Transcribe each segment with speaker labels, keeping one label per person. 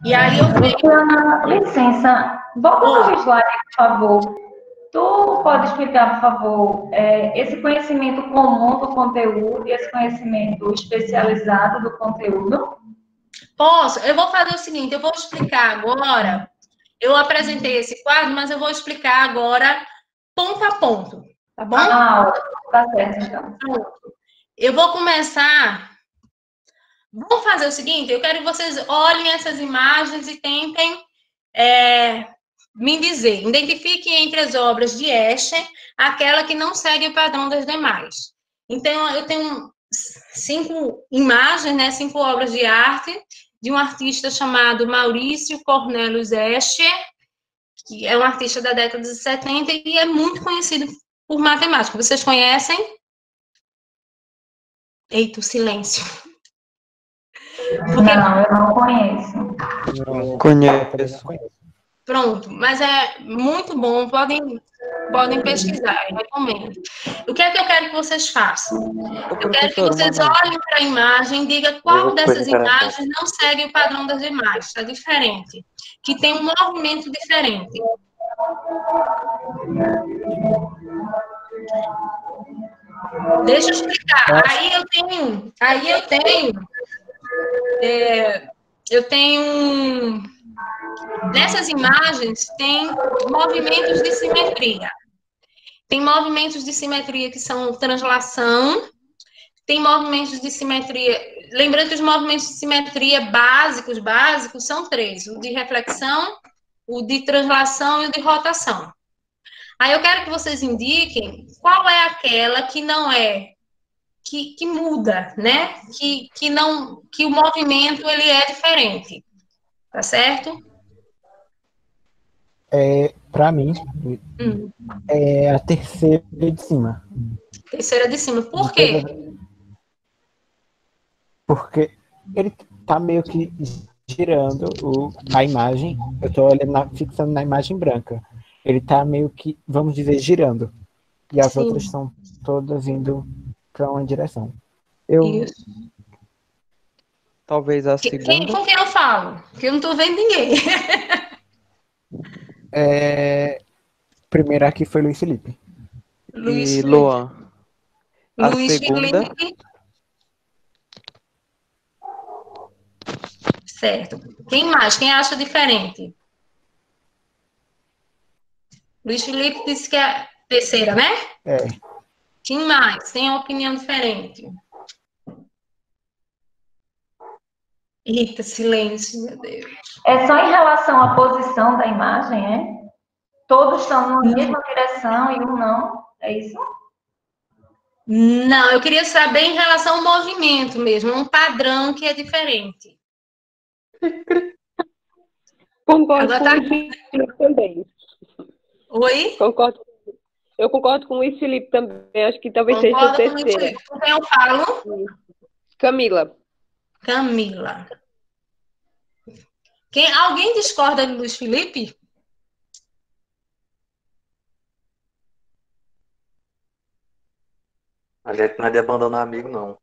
Speaker 1: E aí eu venho...
Speaker 2: Luciana, licença, volta no slide, por favor. Tu pode explicar, por favor, esse conhecimento comum do conteúdo e esse conhecimento especializado do conteúdo?
Speaker 1: Posso? Eu vou fazer o seguinte, eu vou explicar agora. Eu apresentei esse quadro, mas eu vou explicar agora ponto a ponto, tá bom?
Speaker 2: Ah, tá certo, então.
Speaker 1: Eu vou começar... Vamos fazer o seguinte, eu quero que vocês olhem essas imagens e tentem me dizer, identifiquem entre as obras de Escher aquela que não segue o padrão das demais. Então, eu tenho 5 imagens, né, 5 obras de arte de um artista chamado Maurício Cornelius Escher, que é um artista da década de 70 e é muito conhecido por matemática. Vocês conhecem? Eita, o silêncio.
Speaker 2: Não, eu não conheço.
Speaker 3: Não conheço.
Speaker 1: Pronto, mas é muito bom, podem pesquisar, eu recomendo. O que é que eu quero que vocês façam? Eu quero que vocês olhem para a imagem e digam qual dessas imagens não segue o padrão das demais, está diferente, que tem um movimento diferente. Deixa eu explicar. Nessas imagens tem movimentos de simetria. Tem movimentos de simetria que são translação, tem movimentos de simetria... Lembrando que os movimentos de simetria básicos são 3. O de reflexão, o de translação e o de rotação. Aí eu quero que vocês indiquem qual é aquela que não é, que muda, né? Que o movimento ele é diferente. Tá certo?
Speaker 3: Para mim, é a terceira de cima.
Speaker 1: Terceira de cima. Por quê?
Speaker 3: Porque ele tá meio que girando a imagem. Eu tô olhando, fixando na imagem branca. Ele tá meio que, vamos dizer, girando. E as outras estão todas indo para uma direção.
Speaker 1: Isso.
Speaker 4: Talvez a segunda.
Speaker 1: Com quem eu falo? Porque eu não tô vendo ninguém.
Speaker 3: Primeiro aqui foi Luiz Felipe.
Speaker 4: E Luan. A segunda.
Speaker 1: Felipe. Certo. Quem mais? Quem acha diferente? Luiz Felipe disse que é a terceira, né? Quem mais tem uma opinião diferente? Eita, silêncio, meu Deus.
Speaker 2: É só em relação à posição da imagem, é? Todos estão na mesma direção e um não? É isso?
Speaker 1: Não, eu queria saber em relação ao movimento mesmo, um padrão que é diferente.
Speaker 5: Concordo com o Felipe também.
Speaker 1: Oi?
Speaker 5: Eu concordo com o Felipe também. Acho que talvez seja a terceira.
Speaker 1: Com quem eu falo?
Speaker 5: Camila.
Speaker 1: Alguém discorda de Luiz Felipe?
Speaker 6: A gente não é de abandonar amigo, não.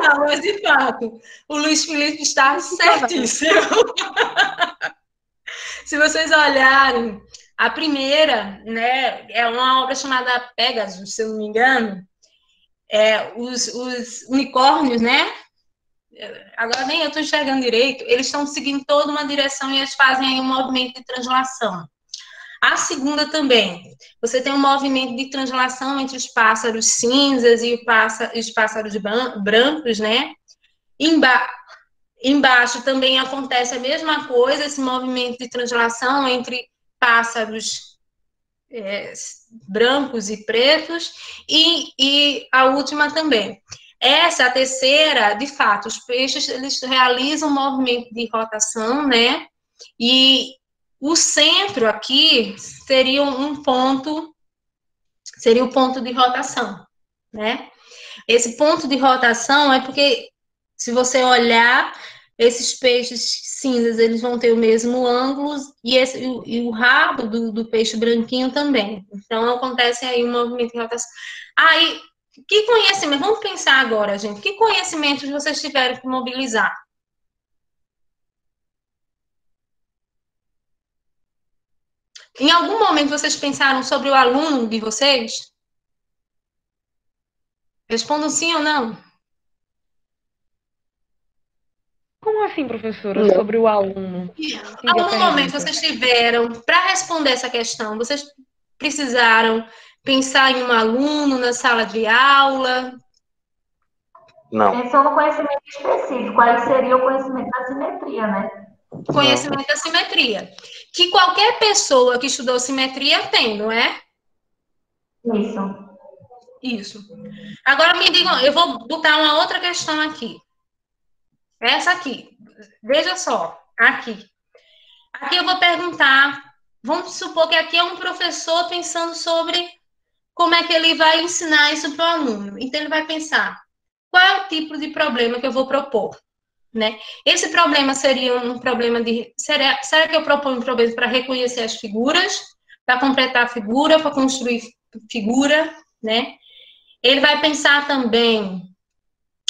Speaker 1: Não, mas de fato, o Luiz Felipe está certíssimo. Se vocês olharem, a primeira, né, é uma obra chamada Pegasus, se eu não me engano. Os unicórnios, né? Agora nem eu estou enxergando direito, eles estão seguindo toda uma direção e eles fazem aí um movimento de translação. A segunda também, você tem um movimento de translação entre os pássaros cinzas e os pássaros brancos, né? Embaixo também acontece a mesma coisa, esse movimento de translação entre pássaros brancos e pretos, e a última também. A terceira, de fato, os peixes, eles realizam um movimento de rotação, né? E o centro aqui seria o ponto de rotação, né? Esse ponto de rotação é porque, se você olhar, esses peixes cinzas, eles vão ter o mesmo ângulo e o rabo do peixe branquinho também. Então, acontece aí um movimento de rotação. Aí, Que conhecimento, vamos pensar agora, gente, que conhecimentos vocês tiveram que mobilizar? Em algum momento vocês pensaram sobre o aluno de vocês? Respondam sim ou não.
Speaker 5: Como assim, professora, sobre o aluno?
Speaker 1: Em algum momento vocês tiveram, para responder essa questão, vocês precisaram pensar em um aluno na sala de aula?
Speaker 6: Não.
Speaker 2: Pensou no conhecimento específico, aí seria o conhecimento da simetria, né?
Speaker 1: Conhecimento da simetria. Que qualquer pessoa que estudou simetria tem, não é?
Speaker 2: Isso.
Speaker 1: Isso. Agora me digam, eu vou botar uma outra questão aqui. Essa aqui. Veja só, aqui. Aqui eu vou perguntar, vamos supor que aqui é um professor pensando sobre como é que ele vai ensinar isso para o aluno. Então ele vai pensar, qual é o tipo de problema que eu vou propor? Né? Esse problema seria um problema de... Será que eu proponho um problema para reconhecer as figuras, para completar a figura, para construir figura, né? Ele vai pensar também,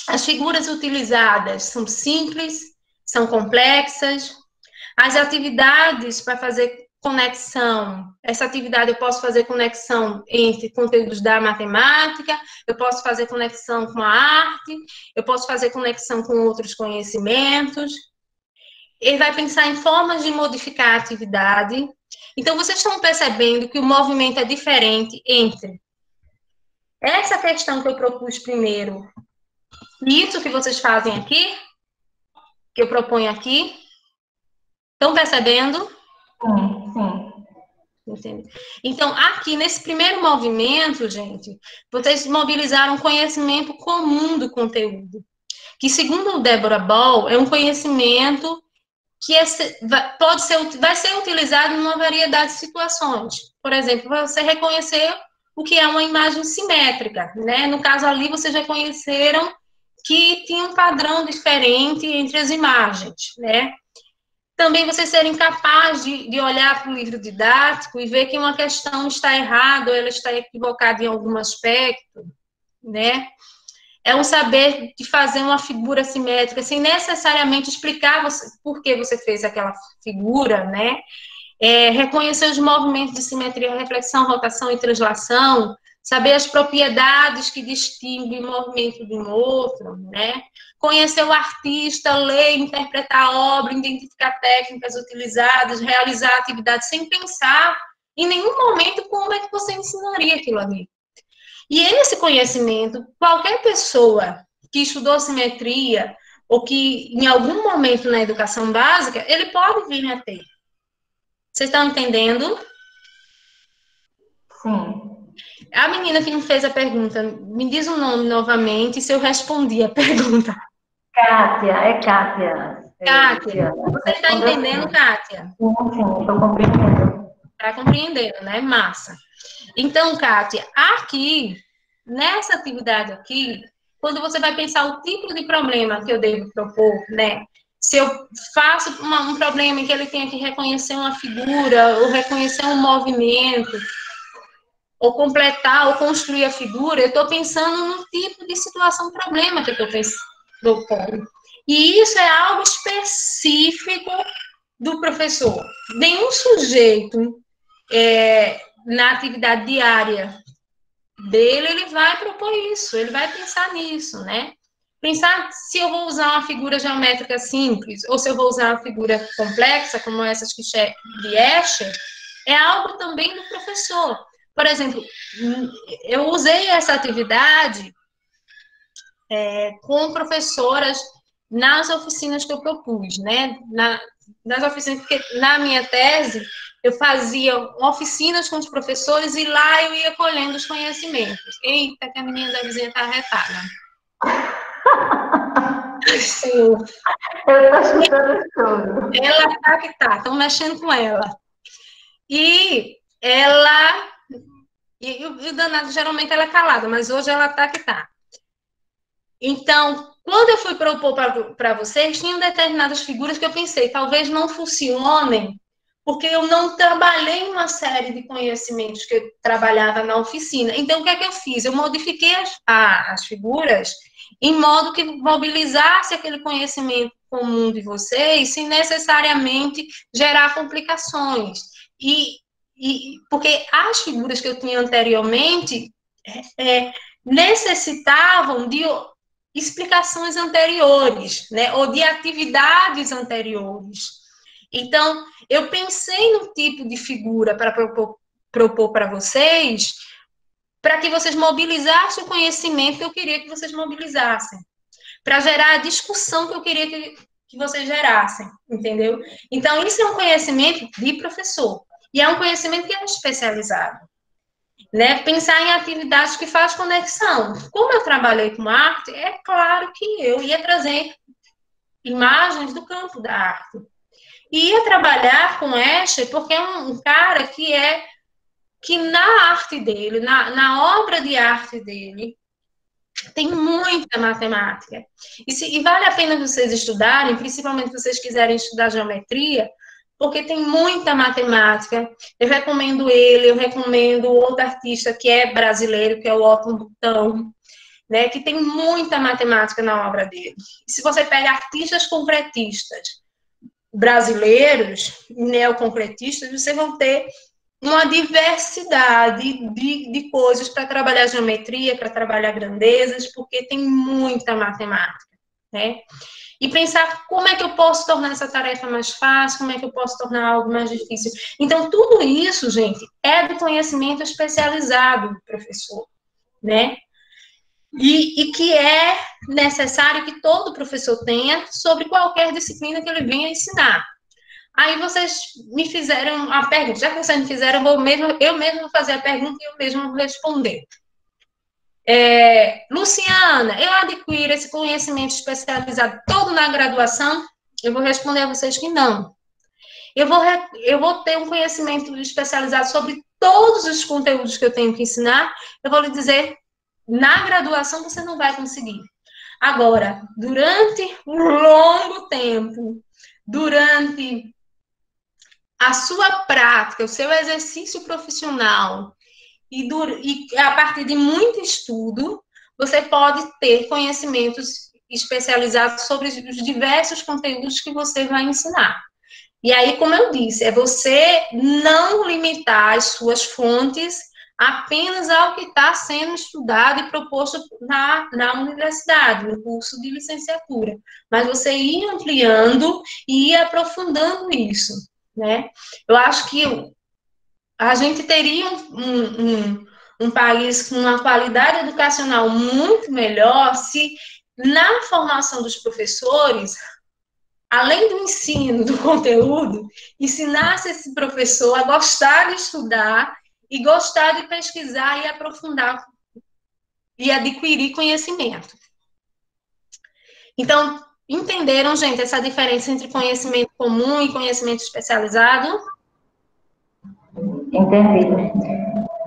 Speaker 1: as figuras utilizadas são simples, são complexas, as atividades para fazer conexão, essa atividade eu posso fazer conexão entre conteúdos da matemática, eu posso fazer conexão com a arte, eu posso fazer conexão com outros conhecimentos. Ele vai pensar em formas de modificar a atividade. Então, vocês estão percebendo que o movimento é diferente entre essa questão que eu propus primeiro e isso que vocês fazem aqui, que eu proponho aqui. Estão percebendo?
Speaker 2: Sim.
Speaker 1: Entende? Então, aqui, nesse primeiro movimento, gente, vocês mobilizaram um conhecimento comum do conteúdo, que, segundo Deborah Ball, é um conhecimento que vai ser utilizado em uma variedade de situações. Por exemplo, você reconhecer o que é uma imagem simétrica, né? No caso ali, vocês reconheceram que tinha um padrão diferente entre as imagens, né? Também vocês serem capazes de olhar para o livro didático e ver que uma questão está errada ou ela está equivocada em algum aspecto, né? É um saber de fazer uma figura simétrica, sem necessariamente explicar por que você fez aquela figura, né? Reconhecer os movimentos de simetria, reflexão, rotação e translação, saber as propriedades que distinguem um movimento de um outro, né? Conhecer o artista, ler, interpretar a obra, identificar técnicas utilizadas, realizar atividades sem pensar em nenhum momento como é que você ensinaria aquilo ali. E esse conhecimento, qualquer pessoa que estudou simetria ou que em algum momento na educação básica, ele pode vir a ter. Vocês estão entendendo?
Speaker 2: Sim.
Speaker 1: A menina que me fez a pergunta, me diz o nome novamente, se eu respondi a pergunta.
Speaker 2: Kátia, é Kátia.
Speaker 1: Kátia, você está entendendo, Kátia?
Speaker 2: Sim, estou compreendendo.
Speaker 1: Está compreendendo, né? Massa. Então, Kátia, aqui, nessa atividade aqui, quando você vai pensar o tipo de problema que eu devo propor, né? Se eu faço um problema em que ele tenha que reconhecer uma figura, ou reconhecer um movimento, ou completar, ou construir a figura, eu estou pensando no tipo de situação, problema que eu estou propondo. E isso é algo específico do professor. Nenhum sujeito, na atividade diária dele, ele vai propor isso, ele vai pensar nisso, né? Pensar se eu vou usar uma figura geométrica simples, ou se eu vou usar uma figura complexa, como essas de Escher, é algo também do professor. Por exemplo, eu usei essa atividade com professoras nas oficinas que eu propus, né? Nas oficinas, porque na minha tese eu fazia oficinas com os professores e lá eu ia colhendo os conhecimentos. Eita, que a menina da vizinha tá arretada.
Speaker 2: Eu estou escutando tudo.
Speaker 1: Ela tá que tá, estão mexendo com ela. E ela... E o danado, geralmente, ela é calada, mas hoje ela tá que tá. Então, quando eu fui propor para vocês, tinham determinadas figuras que eu pensei, talvez não funcionem, porque eu não trabalhei uma série de conhecimentos que eu trabalhava na oficina. Então, o que é que eu fiz? Eu modifiquei as figuras em modo que mobilizasse aquele conhecimento comum de vocês, sem necessariamente gerar complicações. Porque as figuras que eu tinha anteriormente necessitavam de explicações anteriores, né, ou de atividades anteriores. Então, eu pensei no tipo de figura para propor para vocês, para que vocês mobilizassem o conhecimento que eu queria que vocês mobilizassem, para gerar a discussão que eu queria que vocês gerassem, entendeu? Então, isso é um conhecimento de professor, e é um conhecimento que é especializado. Né? Pensar em atividades que fazem conexão. Como eu trabalhei com arte, é claro que eu ia trazer imagens do campo da arte. E ia trabalhar com Escher, porque é um cara que na arte dele, na obra de arte dele, tem muita matemática. E vale a pena vocês estudarem, principalmente se vocês quiserem estudar geometria, porque tem muita matemática. Eu recomendo ele, eu recomendo outro artista que é brasileiro, que é o Otton Butão, né, que tem muita matemática na obra dele. E se você pega artistas concretistas brasileiros, neoconcretistas, vocês vão ter uma diversidade de coisas para trabalhar geometria, para trabalhar grandezas, porque tem muita matemática, né? E pensar como é que eu posso tornar essa tarefa mais fácil, como é que eu posso tornar algo mais difícil. Então, tudo isso, gente, é do conhecimento especializado do professor, né? E que é necessário que todo professor tenha sobre qualquer disciplina que ele venha ensinar. Aí vocês me fizeram a pergunta, já que vocês me fizeram, eu mesmo vou fazer a pergunta e eu mesmo vou responder. Luciana, eu adquiro esse conhecimento especializado todo na graduação? Eu vou responder a vocês que não. Eu vou ter um conhecimento especializado sobre todos os conteúdos que eu tenho que ensinar? Eu vou lhe dizer, na graduação você não vai conseguir. Agora, durante um longo tempo, durante a sua prática, o seu exercício profissional, e a partir de muito estudo, você pode ter conhecimentos especializados sobre os diversos conteúdos que você vai ensinar. E aí, como eu disse, é você não limitar as suas fontes apenas ao que está sendo estudado e proposto na universidade, no curso de licenciatura, mas você ir ampliando e ir aprofundando isso, né? Eu acho que a gente teria um país com uma qualidade educacional muito melhor se, na formação dos professores, além do ensino, do conteúdo, ensinasse esse professor a gostar de estudar e gostar de pesquisar e aprofundar e adquirir conhecimento. Então, entenderam, gente, essa diferença entre conhecimento comum e conhecimento especializado?
Speaker 2: Entendi.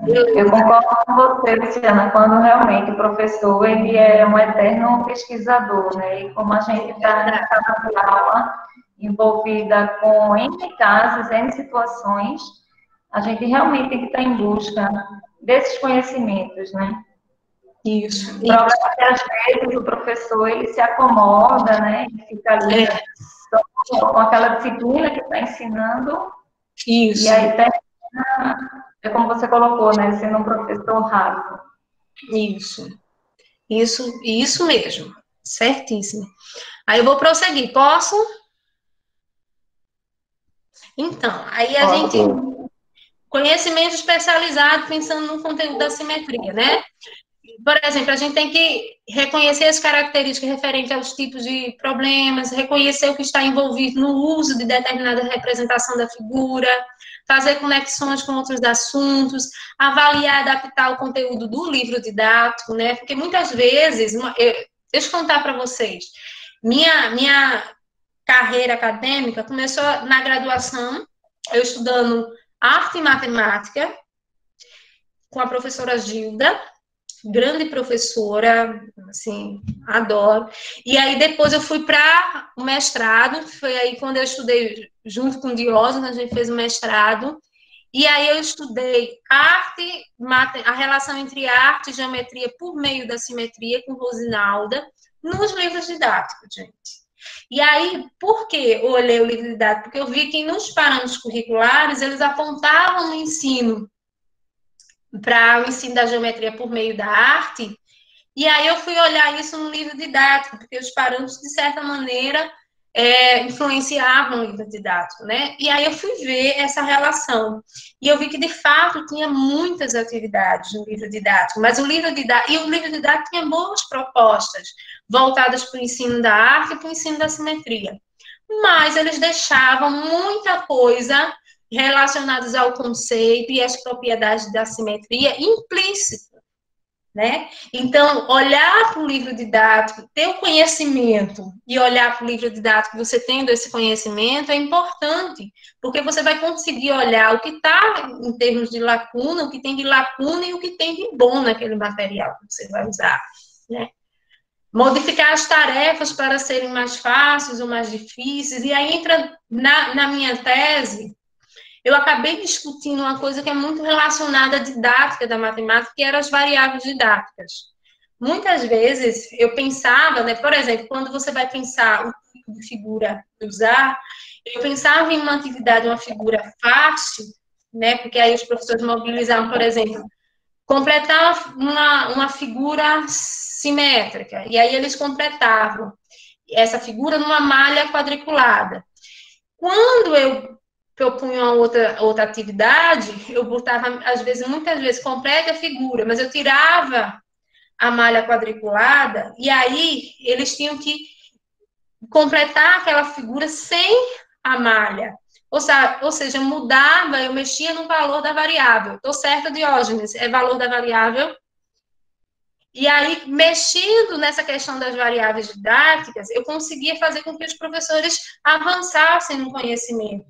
Speaker 2: Eu concordo com você, Luciana, quando realmente o professor ele é um eterno pesquisador, né? E como a gente está na sala de aula envolvida com N casos, N situações, a gente realmente tem que estar em busca desses conhecimentos, né?
Speaker 1: Isso.
Speaker 2: O problema é que, às vezes, o professor ele se acomoda, né? Ele fica ali só com aquela disciplina que está ensinando.
Speaker 1: Isso.
Speaker 2: E aí termina, como você colocou, né? Sendo um professor raso.
Speaker 1: Isso mesmo. Certíssimo. Aí eu vou prosseguir. Posso? Então, aí a gente... Conhecimento especializado, pensando no conteúdo da simetria, né? Por exemplo, a gente tem que reconhecer as características referentes aos tipos de problemas, reconhecer o que está envolvido no uso de determinada representação da figura, fazer conexões com outros assuntos, avaliar e adaptar o conteúdo do livro didático, né? Porque muitas vezes, deixa eu contar para vocês, minha carreira acadêmica começou na graduação, eu estudando arte e matemática, com a professora Gilda, grande professora, assim, adoro. E aí depois eu fui para o mestrado, foi aí quando eu estudei junto com Diógenes, a gente fez um mestrado, e aí eu estudei a relação entre arte e geometria por meio da simetria com Rosinalda, nos livros didáticos, gente. E aí, por que eu olhei o livro didático? Porque eu vi que nos parâmetros curriculares, eles apontavam o ensino para o ensino da geometria por meio da arte, e aí eu fui olhar isso no livro didático, porque os parâmetros, de certa maneira, influenciavam o livro didático, né? E aí eu fui ver essa relação. E eu vi que, de fato, tinha muitas atividades no livro didático, mas o livro didático tinha boas propostas, voltadas para o ensino da arte e para o ensino da simetria. Mas eles deixavam muita coisa relacionada ao conceito e às propriedades da simetria implícita, né? Então, olhar para o livro didático, ter o conhecimento e olhar para o livro didático, você tendo esse conhecimento, é importante, porque você vai conseguir olhar o que está em termos de lacuna, o que tem de lacuna e o que tem de bom naquele material que você vai usar, né? Modificar as tarefas para serem mais fáceis ou mais difíceis, e aí entra na minha tese. Eu acabei discutindo uma coisa que é muito relacionada à didática da matemática, que eram as variáveis didáticas. Muitas vezes eu pensava, né, por exemplo, quando você vai pensar o tipo de figura usar, eu pensava em uma atividade, uma figura fácil, né, porque aí os professores mobilizavam, por exemplo, completar uma figura simétrica, e aí eles completavam essa figura numa malha quadriculada. Quando eu propunha outra atividade, eu botava, muitas vezes, completa a figura, mas eu tirava a malha quadriculada, e aí eles tinham que completar aquela figura sem a malha. Ou seja, mudava, eu mexia no valor da variável. Estou certa, Diógenes? É valor da variável? E aí, mexendo nessa questão das variáveis didáticas, eu conseguia fazer com que os professores avançassem no conhecimento,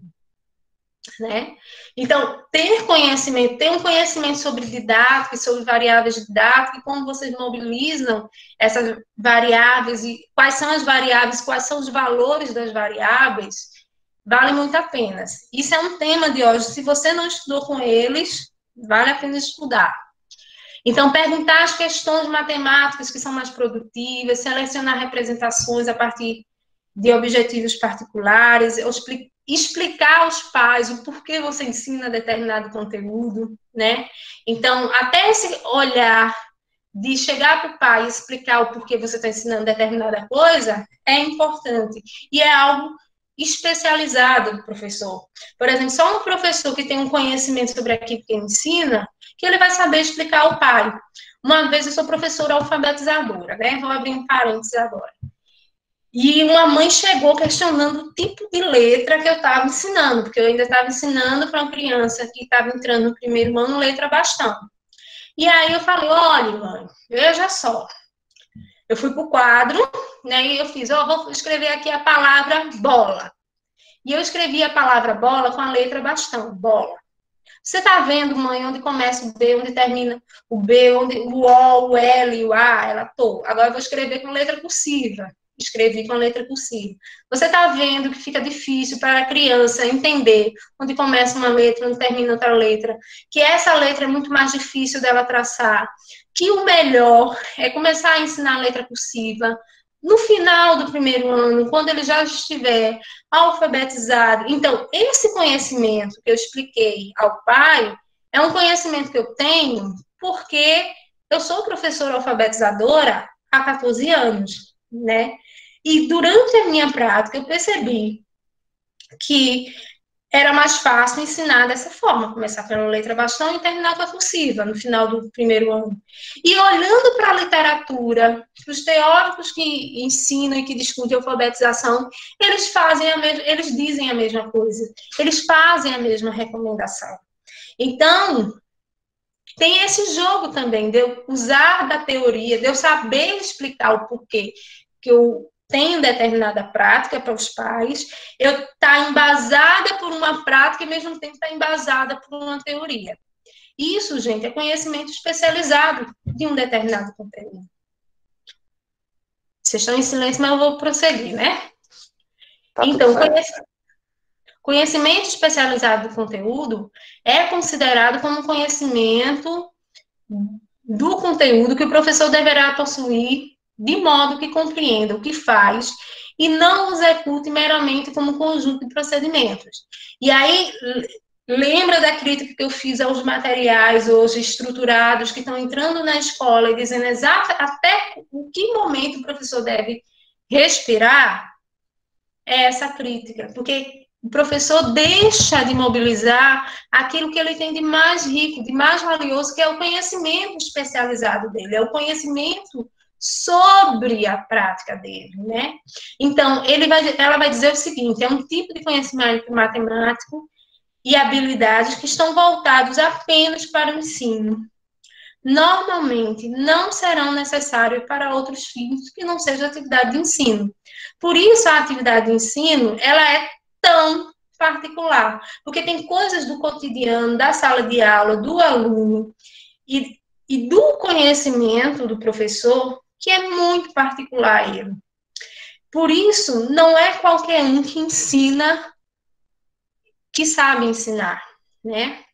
Speaker 1: né? Então, ter um conhecimento sobre didática, sobre variáveis didáticas, e como vocês mobilizam essas variáveis, e quais são as variáveis, quais são os valores das variáveis, vale muito a pena. Isso é um tema de hoje, se você não estudou com eles, vale a pena estudar. Então, perguntar as questões matemáticas que são mais produtivas, selecionar representações a partir de objetivos particulares, explicar aos pais o porquê você ensina determinado conteúdo, né? Então, até esse olhar de chegar para o pai e explicar o porquê você está ensinando determinada coisa é importante. E é algo especializado do professor. Por exemplo, só um professor que tem um conhecimento sobre aquilo que ensina, que ele vai saber explicar ao pai. Uma vez eu sou professora alfabetizadora, né? Vou abrir um parênteses agora. E uma mãe chegou questionando o tipo de letra que eu estava ensinando, porque eu ainda estava ensinando para uma criança que estava entrando no primeiro ano letra bastão. E aí eu falei, olha, mãe, veja só. Eu fui para o quadro, né, e eu fiz, vou escrever aqui a palavra bola. E eu escrevi a palavra bola com a letra bastão, bola. Você está vendo, mãe, onde começa o B, onde termina o B, onde o O, o L e o A? Ela, tô. Agora eu vou escrever com letra cursiva. Escrevi com a letra cursiva. Você está vendo que fica difícil para a criança entender onde começa uma letra, onde termina outra letra, que essa letra é muito mais difícil dela traçar, que o melhor é começar a ensinar a letra cursiva no final do primeiro ano, quando ele já estiver alfabetizado. Então, esse conhecimento que eu expliquei ao pai é um conhecimento que eu tenho porque eu sou professora alfabetizadora há 14 anos, né? E durante a minha prática eu percebi que era mais fácil ensinar dessa forma, começar pela letra bastão e terminar com a cursiva no final do primeiro ano. E olhando para a literatura, os teóricos que ensinam e que discutem alfabetização, eles dizem a mesma coisa, eles fazem a mesma recomendação. Então, tem esse jogo também, de eu usar da teoria, de eu saber explicar o porquê que eu tenho determinada prática para os pais, eu estar embasada por uma prática e, ao mesmo tempo, estar embasada por uma teoria. Isso, gente, é conhecimento especializado de um determinado conteúdo. Vocês estão em silêncio, mas eu vou prosseguir, né?
Speaker 6: Tá
Speaker 1: então, Conhecimento especializado do conteúdo é considerado como conhecimento do conteúdo que o professor deverá possuir de modo que compreenda o que faz e não o execute meramente como conjunto de procedimentos. E aí, lembra da crítica que eu fiz aos materiais hoje estruturados que estão entrando na escola e dizendo até em que momento o professor deve respirar? É essa crítica, porque o professor deixa de mobilizar aquilo que ele tem de mais rico, de mais valioso, que é o conhecimento especializado dele, é o conhecimento sobre a prática dele, né? Então, ela vai dizer o seguinte, é um tipo de conhecimento matemático e habilidades que estão voltados apenas para o ensino. Normalmente, não serão necessários para outros fins que não seja atividade de ensino. Por isso, a atividade de ensino, ela é tão particular, porque tem coisas do cotidiano, da sala de aula, do aluno e do conhecimento do professor que é muito particular a ele. Por isso, não é qualquer um que ensina que sabe ensinar, né?